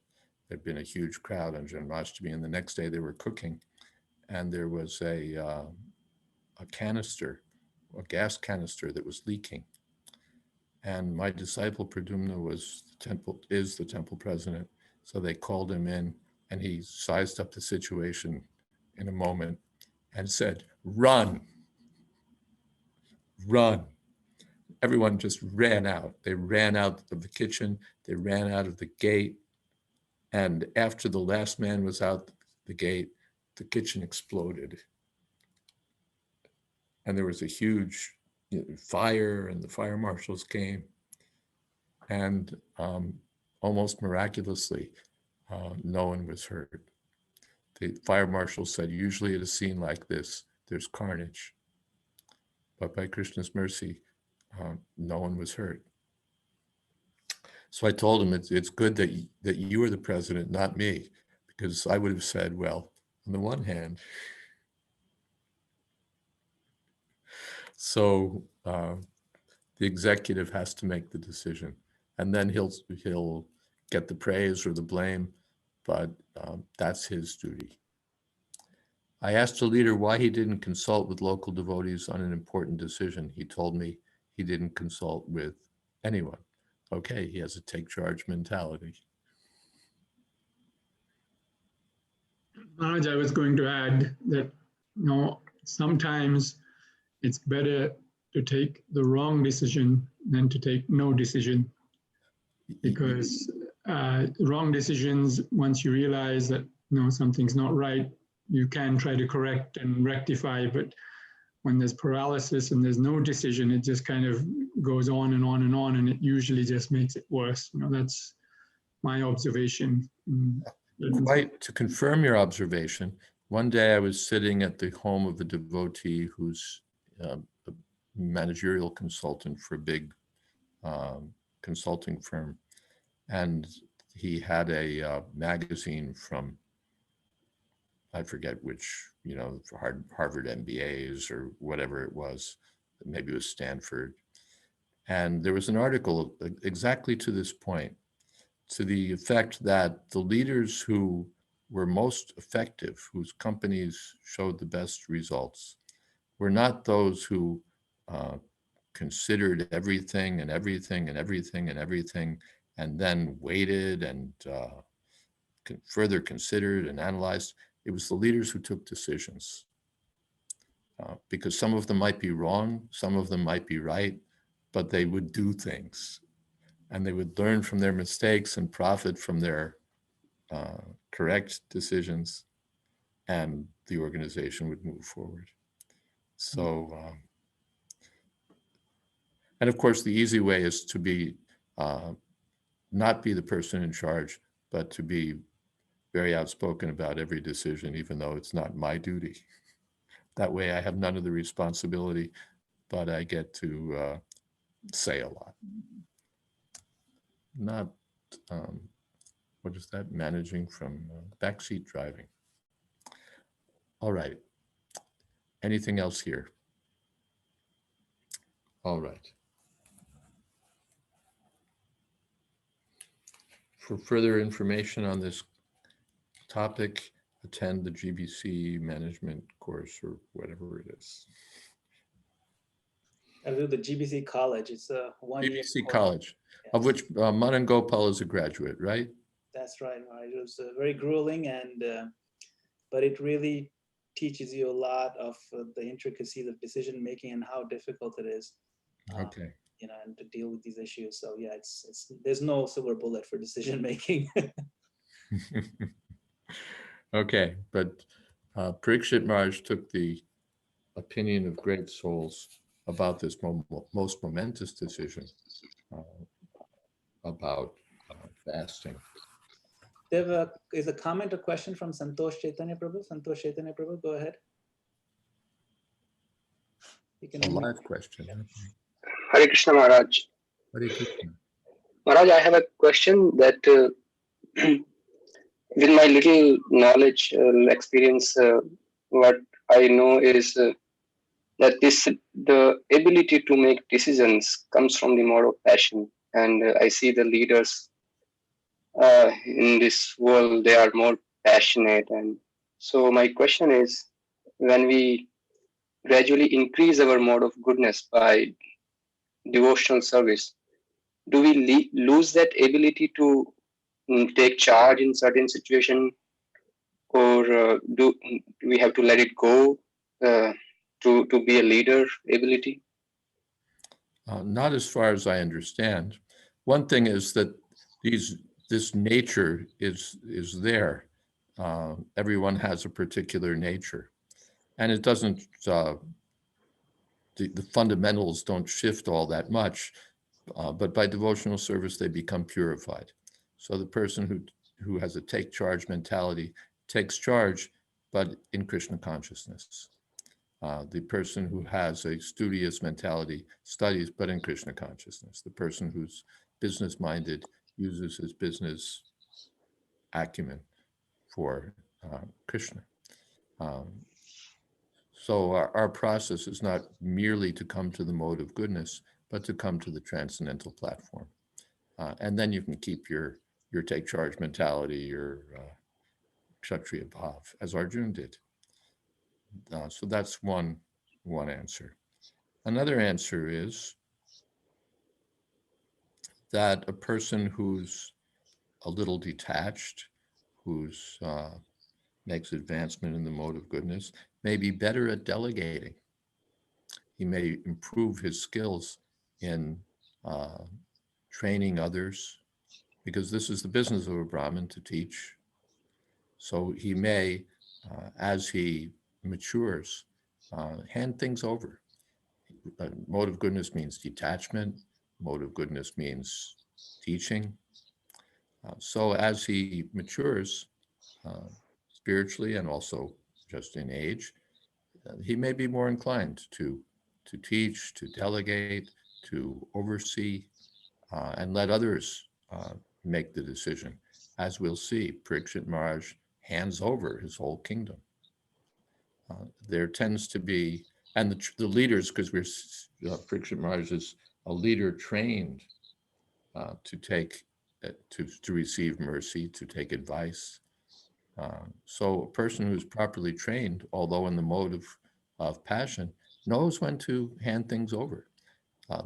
There'd been a huge crowd on Janmashtami, and the next day they were cooking, and there was a canister, a gas canister that was leaking. And my disciple Pradumna is the temple president, so they called him in, and he sized up the situation in a moment and said, "Run, run." Everyone just ran out. They ran out of the kitchen, they ran out of the gate, and after the last man was out the gate, the kitchen exploded. And there was a huge fire, and the fire marshals came, and almost miraculously, no one was hurt. The fire marshal said, usually at a scene like this, there's carnage. But by Krishna's mercy, no one was hurt. So I told him, it's good that you are the president, not me, because I would have said, well, on the one hand, so the executive has to make the decision, and then he'll get the praise or the blame, but that's his duty. I asked the leader why he didn't consult with local devotees on an important decision. He told me he didn't consult with anyone. Okay, he has a take charge mentality. Maharaj, I was going to add that, sometimes it's better to take the wrong decision than to take no decision, because wrong decisions, once you realize that something's not right, you can try to correct and rectify, but when there's paralysis and there's no decision, it just kind of goes on and on and on, and it usually just makes it worse. That's my observation. Right, to confirm your observation, one day I was sitting at the home of a devotee who's a managerial consultant for a big consulting firm, and he had a magazine from, I forget which, for Harvard MBAs or whatever it was, maybe it was Stanford. And there was an article exactly to this point, to the effect that the leaders who were most effective, whose companies showed the best results, were not those who considered everything and everything and everything and everything, and then waited and further considered and analyzed. It was the leaders who took decisions, because some of them might be wrong, some of them might be right, but they would do things, and they would learn from their mistakes and profit from their correct decisions, and the organization would move forward. So, and of course, the easy way is to be not be the person in charge, but to be very outspoken about every decision, even though it's not my duty. That way I have none of the responsibility, but I get to say a lot. Not, what is that? Managing from backseat driving. All right. Anything else here? All right. For further information on this topic, attend the GBC management course or whatever it is. I do the GBC college. It's a 1 year GBC course. college, yes. Of which Madan Gopal is a graduate, right? That's right. It was very grueling, and but it really teaches you a lot of the intricacies of decision making and how difficult it is. Okay. And to deal with these issues. So yeah, it's there's no silver bullet for decision making. Okay, but Parikshit Maharaj took the opinion of great souls about this most momentous decision about fasting. There is a comment or question from Santosh Chaitanya Prabhu. Santosh Chaitanya Prabhu, go ahead. You can a live question. Hare Krishna Maharaj. Hare Krishna. Maharaj, I have a question that with my little knowledge, experience, what I know is that the ability to make decisions comes from the mode of passion. And I see the leaders in this world, they are more passionate. And so my question is, when we gradually increase our mode of goodness by devotional service, do we lose that ability to take charge in certain situation, or do we have to let it go to be a leader ability? Not as far as I understand. One thing is that this nature is there. Everyone has a particular nature, and it doesn't. The fundamentals don't shift all that much, but by devotional service they become purified. So the person who has a take charge mentality takes charge, but in Krishna consciousness. The person who has a studious mentality studies, but in Krishna consciousness. The person who's business-minded uses his business acumen for Krishna. So our process is not merely to come to the mode of goodness, but to come to the transcendental platform. And then you can keep your take charge mentality, your Kshatriya Bhav, as Arjuna did. So that's one answer. Another answer is that a person who's a little detached, who's makes advancement in the mode of goodness, may be better at delegating. He may improve his skills in training others, because this is the business of a Brahmin, to teach. So he may, as he matures, hand things over. Mode of goodness means detachment. Mode of goodness means teaching. So as he matures spiritually and also just in age, he may be more inclined to teach, to delegate, to oversee, and let others make the decision. As we'll see, Parikshit Maharaj hands over his whole kingdom. There tends to be, and the leaders, because Parikshit Maharaj is a leader trained to take, to receive mercy, to take advice. So a person who's properly trained, although in the mode of passion, knows when to hand things over.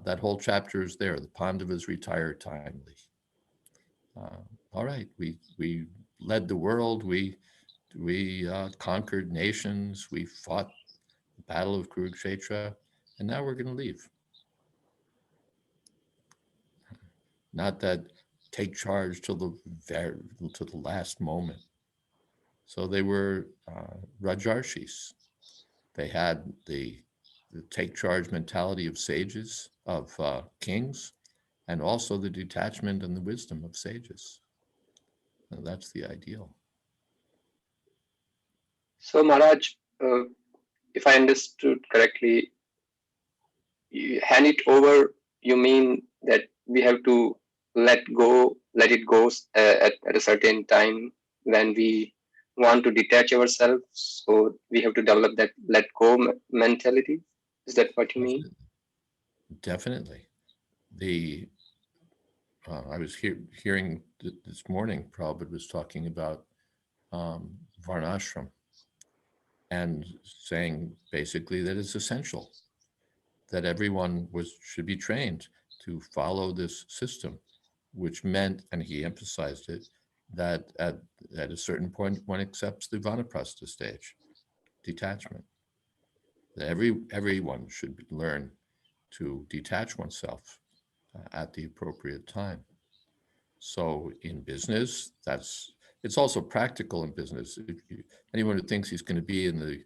That whole chapter is there. The Pandavas retire timely. All right, we led the world. We conquered nations. We fought the Battle of Kurukshetra, and now we're going to leave. Not that take charge till the last moment. So they were Rajarshis. They had the take charge mentality of sages, of kings, and also the detachment and the wisdom of sages. And that's the ideal. So Maharaj, if I understood correctly, you hand it over, you mean that we have to let it go at a certain time when we want to detach ourselves. So we have to develop that let go mentality. Is that what you mean? Definitely. I was hearing this morning, Prabhupada was talking about Varnashram and saying basically that it's essential that everyone should be trained to follow this system, which meant, and he emphasized it, that at a certain point one accepts the vanaprastha stage, detachment. That everyone should learn to detach oneself at the appropriate time. So in business, it's also practical in business. Anyone who thinks he's going to be in the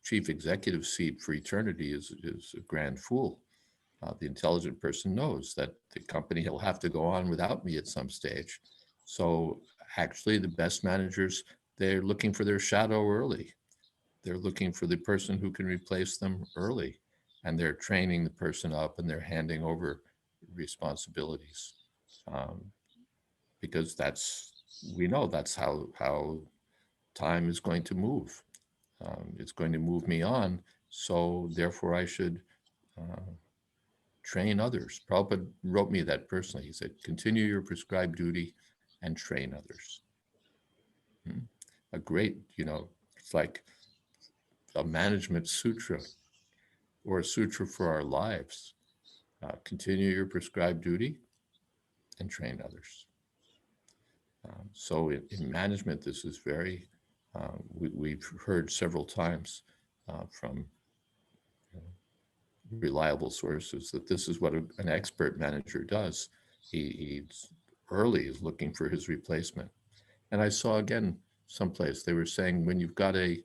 chief executive seat for eternity is a grand fool. The intelligent person knows that the company will have to go on without me at some stage. So actually the best managers, they're looking for their shadow early. They're looking for the person who can replace them early, and they're training the person up and they're handing over responsibilities. Because that's we know that's how time is going to move. It's going to move me on. So therefore I should train others. Prabhupada wrote me that personally. He said, continue your prescribed duty and train others. A great, it's like a management sutra or a sutra for our lives. Continue your prescribed duty and train others. So in management, this is very, we've heard several times from reliable sources that this is what an expert manager does. He's early is looking for his replacement. And I saw again someplace they were saying when you've got a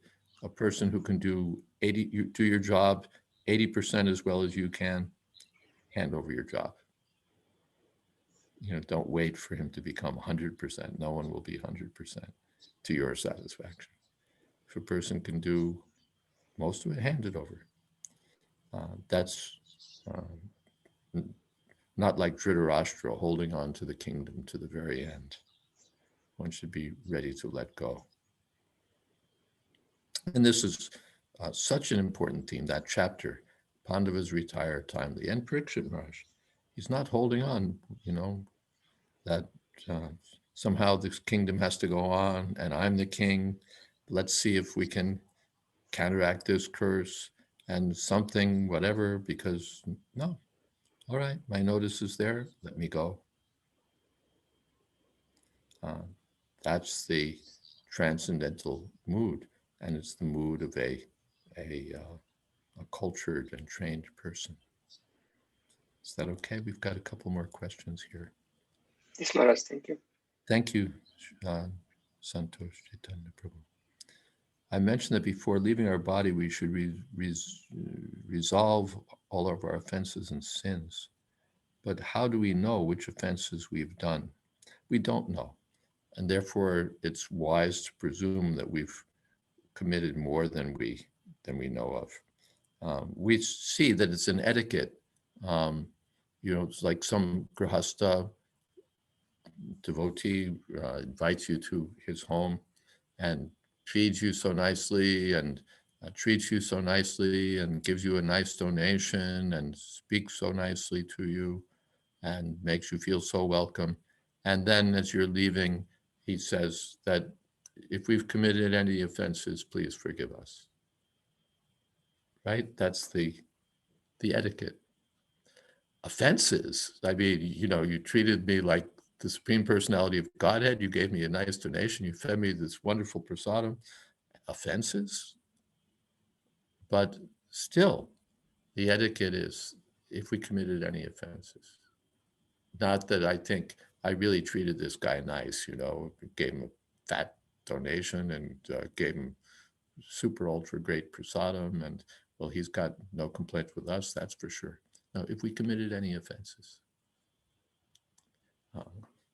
person who can do do your job 80% as well as you can, hand over your job. Don't wait for him to become 100%. No one will be 100% to your satisfaction. If a person can do most of it, hand it over. That's not like Dhritarashtra holding on to the kingdom to the very end. One should be ready to let go. And this is such an important theme, that chapter, Pandavas retire timely. And Parikshit Maharaj, he's not holding on, that somehow this kingdom has to go on and I'm the king. Let's see if we can counteract this curse and something, whatever, because no. All right, my notice is there. Let me go. That's the transcendental mood, and it's the mood of a cultured and trained person. Is that okay? We've got a couple more questions here. Yes, Maharaj, thank you. Thank you, Santosh Chaitanya Prabhu. I mentioned that before leaving our body, we should resolve all of our offenses and sins. But how do we know which offenses we've done? We don't know. And therefore, it's wise to presume that we've committed more than we know of. We see that it's an etiquette. It's like some grihasta devotee invites you to his home and feeds you so nicely and treats you so nicely and gives you a nice donation and speaks so nicely to you and makes you feel so welcome. And then as you're leaving, he says that if we've committed any offenses, please forgive us. Right? That's the etiquette. Offenses, I mean, you treated me like the Supreme Personality of Godhead. You gave me a nice donation. You fed me this wonderful prasadam. Offenses? But still, the etiquette is if we committed any offenses. Not that I think I really treated this guy nice, gave him a fat donation and gave him super ultra great prasadam, and well, he's got no complaint with us, that's for sure. Now, if we committed any offenses,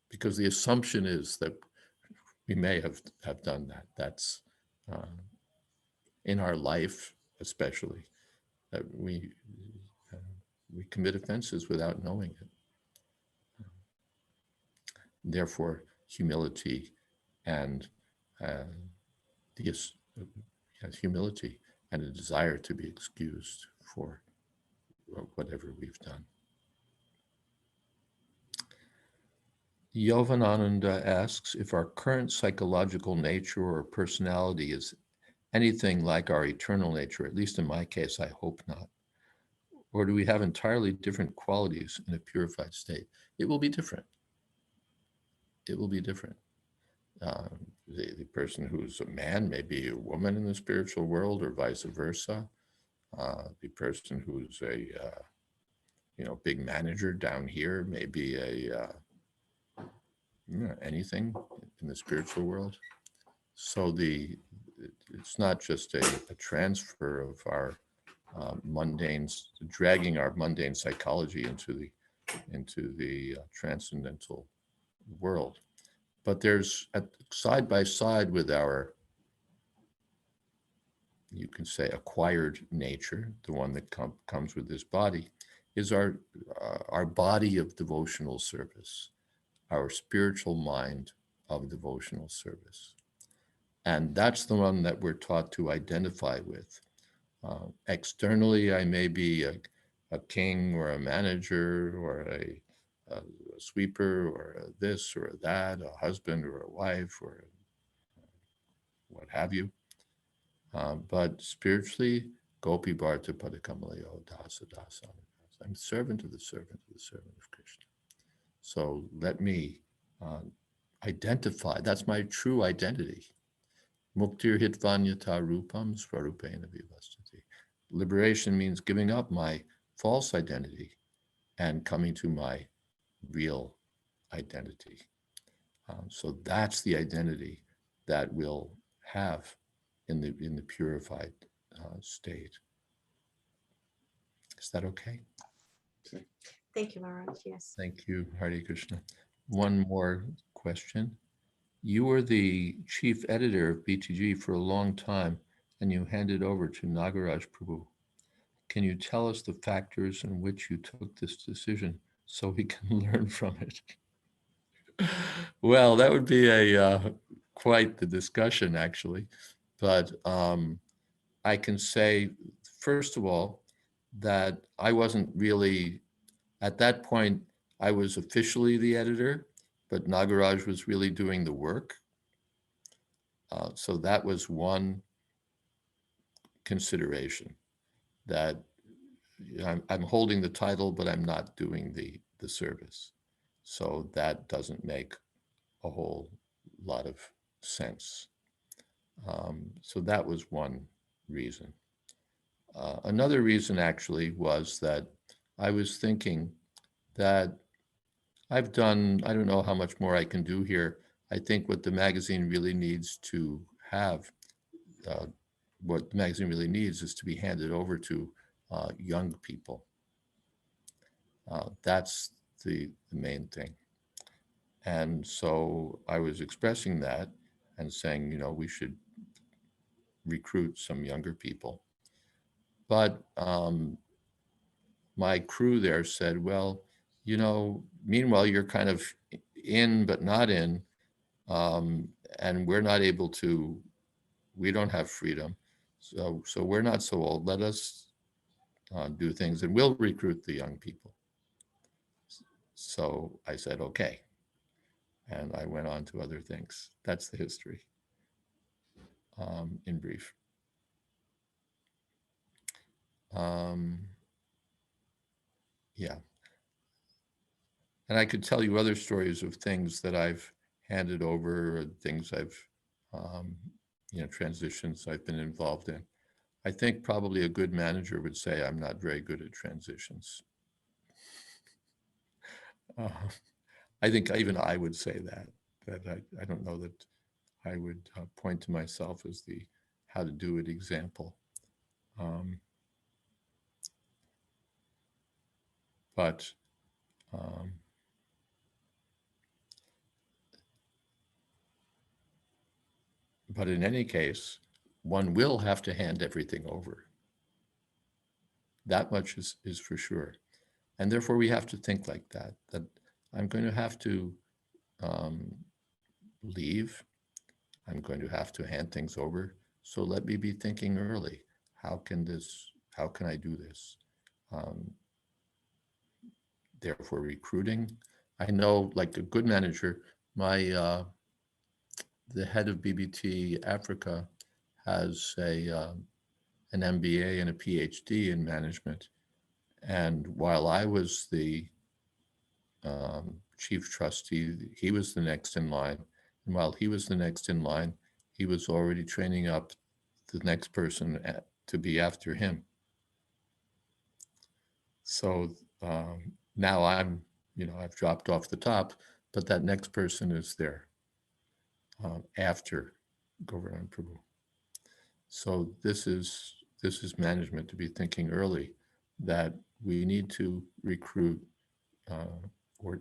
because the assumption is that we may have done that. That's in our life, especially, that we commit offenses without knowing it. Therefore, humility and humility and a desire to be excused for whatever we've done. Yovanananda asks if our current psychological nature or personality is anything like our eternal nature. At least in my case, I hope not. Or do we have entirely different qualities in a purified state? It will be different. It will be different. The person who's a man may be a woman in the spiritual world, or vice versa. The person who's a big manager down here may be anything in the spiritual world. So it's not just a transfer of our dragging our mundane psychology into the transcendental world. But there's side by side with our, you can say, acquired nature, the one that comes with this body, is our body of devotional service, our spiritual mind of devotional service. And that's the one that we're taught to identify with. Externally, I may be a king or a manager or a sweeper or a this or a that, a husband or a wife or what have you. But spiritually, Gopi Bharta Padakamalaya Dasa Dasa. I'm servant of the servant of the servant of Krishna. So let me identify, that's my true identity. Muktir hitvanyata rupam svarupena vivastati. Liberation means giving up my false identity and coming to my real identity. So that's the identity that we'll have in the purified state. Is that okay? Thank you, Maharaj. Yes. Thank you, Hare Krishna. One more question. You were the chief editor of BTG for a long time, and you handed over to Nagaraj Prabhu. Can you tell us the factors in which you took this decision so we can learn from it? Well, that would be quite the discussion, actually. But I can say, first of all, that I wasn't really, at that point, I was officially the editor, but Nagaraj was really doing the work. So that was one consideration, that I'm holding the title, but I'm not doing the service. So that doesn't make a whole lot of sense. So that was one reason. Another reason actually was that I was thinking that I've done, I don't know how much more I can do here. I think what the magazine really needs to have, what the magazine really needs is to be handed over to young people. That's the main thing. And so I was expressing that and saying, you know, we should recruit some younger people. But my crew there said, well, you know, meanwhile, you're kind of in, but not in. And we're not able to, we don't have freedom. So we're not so old. Let us do things and we'll recruit the young people. So I said, okay. And I went on to other things. That's the history in brief. Yeah. And I could tell you other stories of things that I've handed over, or things I've, you know, transitions I've been involved in. I think probably a good manager would say I'm not very good at transitions. I think even I would say that I don't know that I would point to myself as the how to do it example. But in any case, one will have to hand everything over. That much is for sure. And therefore we have to think like that I'm going to have to leave. I'm going to have to hand things over. So let me be thinking early. How can I do this? Therefore recruiting. I know, like a good manager, the head of BBT Africa has an MBA and a PhD in management. And while I was the chief trustee, he was the next in line. And while he was the next in line, he was already training up the next person to be after him. So now I'm, you know, I've dropped off the top, but that next person is there after Govardhan Prabhu. So this is management, to be thinking early that we need to recruit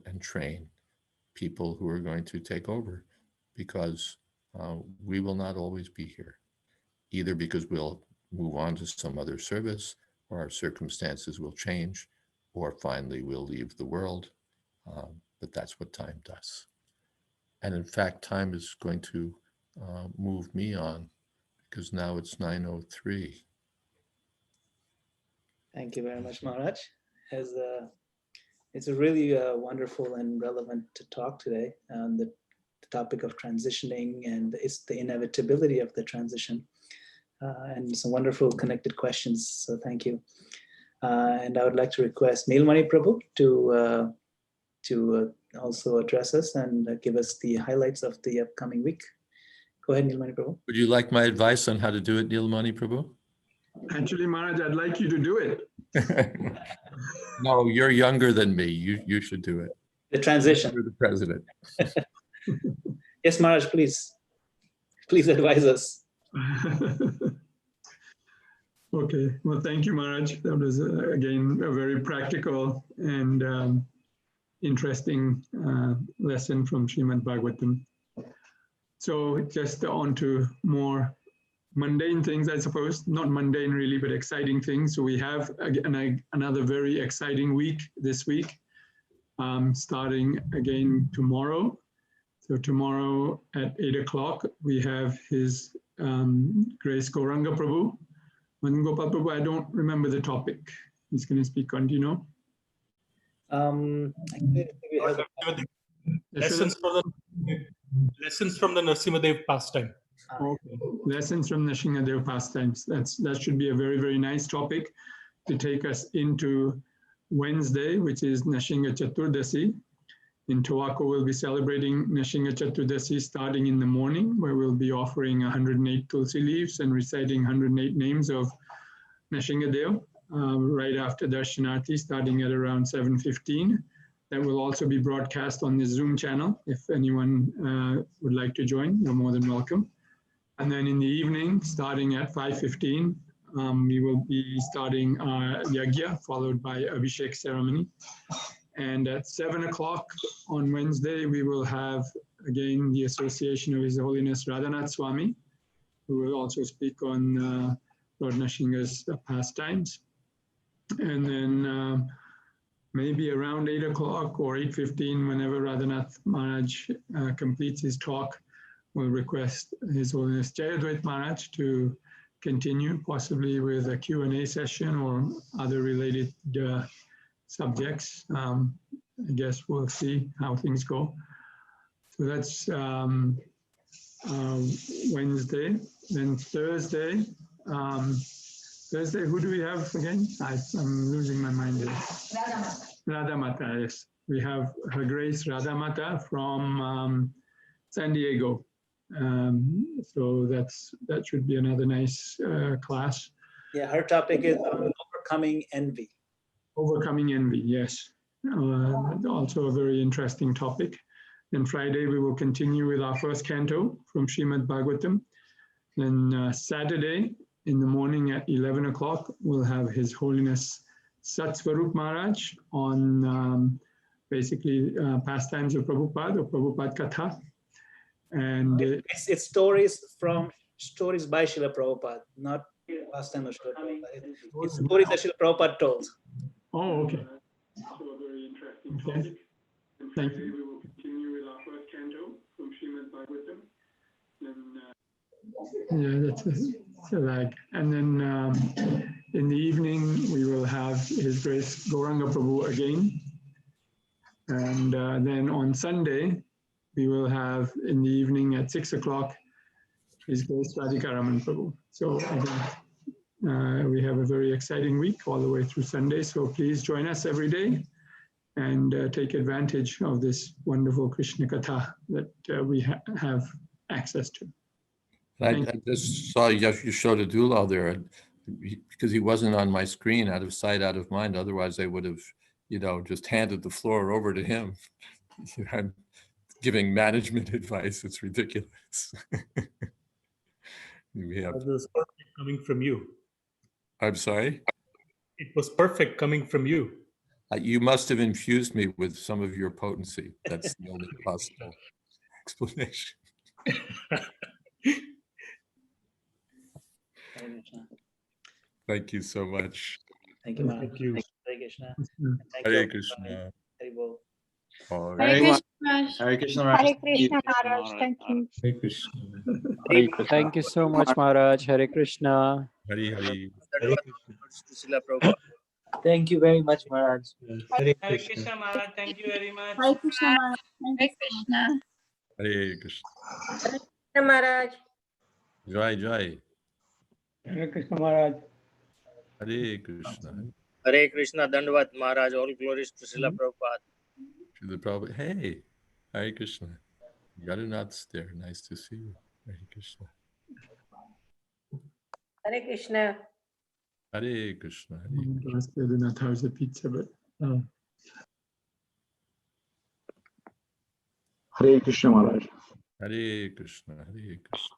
and train people who are going to take over, because we will not always be here, either because we'll move on to some other service, or our circumstances will change, or finally we'll leave the world. But that's what time does. And in fact, time is going to move me on because now it's 9:03. Thank you very much, Maharaj. It's a really wonderful and relevant talk today on the topic of transitioning, and it's the inevitability of the transition. And some wonderful connected questions, so thank you. And I would like to request Neelmani Prabhu to also address us and give us the highlights of the upcoming week. Go ahead, Neelmani Prabhu. Would you like my advice on how to do it, Neelmani Prabhu? Actually, Maharaj, I'd like you to do it. No, you're younger than me. You should do it. The transition. You're the president. Yes, Maharaj, please. Please advise us. Okay, well, thank you, Maharaj. That was, again, a very practical and interesting lesson from Srimad Bhagavatam. So just on to more mundane things, I suppose. Not mundane really, but exciting things. So we have another very exciting week this week, starting again tomorrow. So tomorrow at 8 o'clock, we have His Grace Gauranga Prabhu. Gopal Prabhu, I don't remember the topic he's going to speak on. Do you know? Lessons from the Nrsimhadev pastime. Okay. Lessons from Nrsimhadev pastimes. That should be a very, very nice topic to take us into Wednesday, which is Nrsimha Chaturdasi. In Towaco, we'll be celebrating Nrsimha Chaturdasi starting in the morning, where we'll be offering 108 tulsi leaves and reciting 108 names of Nrsimhadev right after Darshanarti, starting at around 7:15. That will also be broadcast on the Zoom channel. If anyone would like to join, you're more than welcome. And then in the evening, starting at 5:15, we will be starting our Yagya, followed by Abhishek ceremony. And at 7 o'clock on Wednesday, we will have, again, the Association of His Holiness Radhanath Swami, who will also speak on Lord Nrsimha's pastimes. And then maybe around 8 o'clock or 8:15, whenever Radhanath Maharaj completes his talk, we'll request His Holiness Jayadvaita Maharaj to continue, possibly with a Q&A session or other related subjects. I guess we'll see how things go. So that's Wednesday. Then Thursday, who do we have again? I'm losing my mind here. Radha Mata, yes. We have Her Grace Radha Mata from San Diego. So that should be another nice class. Yeah, her topic is overcoming envy. Overcoming envy, yes. Also a very interesting topic. Then Friday, we will continue with our first canto from Srimad Bhagavatam. Then Saturday, in the morning at 11 o'clock, we'll have His Holiness Satsvarup Maharaj on basically pastimes of Prabhupada or Prabhupada Katha. And it's stories by Srila Prabhupada, not pastime of Srila Prabhupada. It's stories that Srila Prabhupada told. Oh, okay. So a very interesting topic. And Friday we will continue with our first canto from Srimad Bhagavatam. Yeah, that's a lag. And then in the evening we will have His Grace Gauranga Prabhu again. And then on Sunday we will have in the evening at 6 o'clock His Grace Radhika Raman Prabhu. So again, we have a very exciting week all the way through Sunday. So please join us every day and take advantage of this wonderful Krishna Katha that we have access to. I just saw Yashoda Dulal there because he wasn't on my screen, out of sight, out of mind. Otherwise, I would have, just handed the floor over to him. I'm giving management advice. It's ridiculous. It was perfect coming from you. I'm sorry? It was perfect coming from you. You must have infused me with some of your potency. That's the only possible explanation. Thank you so much. Thank you, Maharaj. Thank you. Hare Krishna. Hare Krishna. Hare Bol. All Hare right. Krishna. Hare Krishna Maharaj. Hare Krishna Maharaj, thank you. Hare Krishna. Hare Krishna. Thank you so much, Maharaj. Hare Krishna. Hari Hari. Thank you very much, Maharaj. Hare Krishna Maharaj, thank you very much. Hare Krishna Maharaj. Thank you so much. Hare Krishna. Hare Krishna Maharaj. Jai Jai. Hare Krishna Maharaj. Hare Krishna. Hare Krishna, Dandvat Maharaj, all glories to Srila Prabhupada. Srila Prabhupada. Hey, Hare Krishna. Yadunath's there. Nice to see you. Hare Krishna. Hare Krishna. Hare Krishna. Hare I Krishna. asked Yadinath how's the pizza, but Hare Krishna Maharaj. Hare Krishna. Hare Krishna.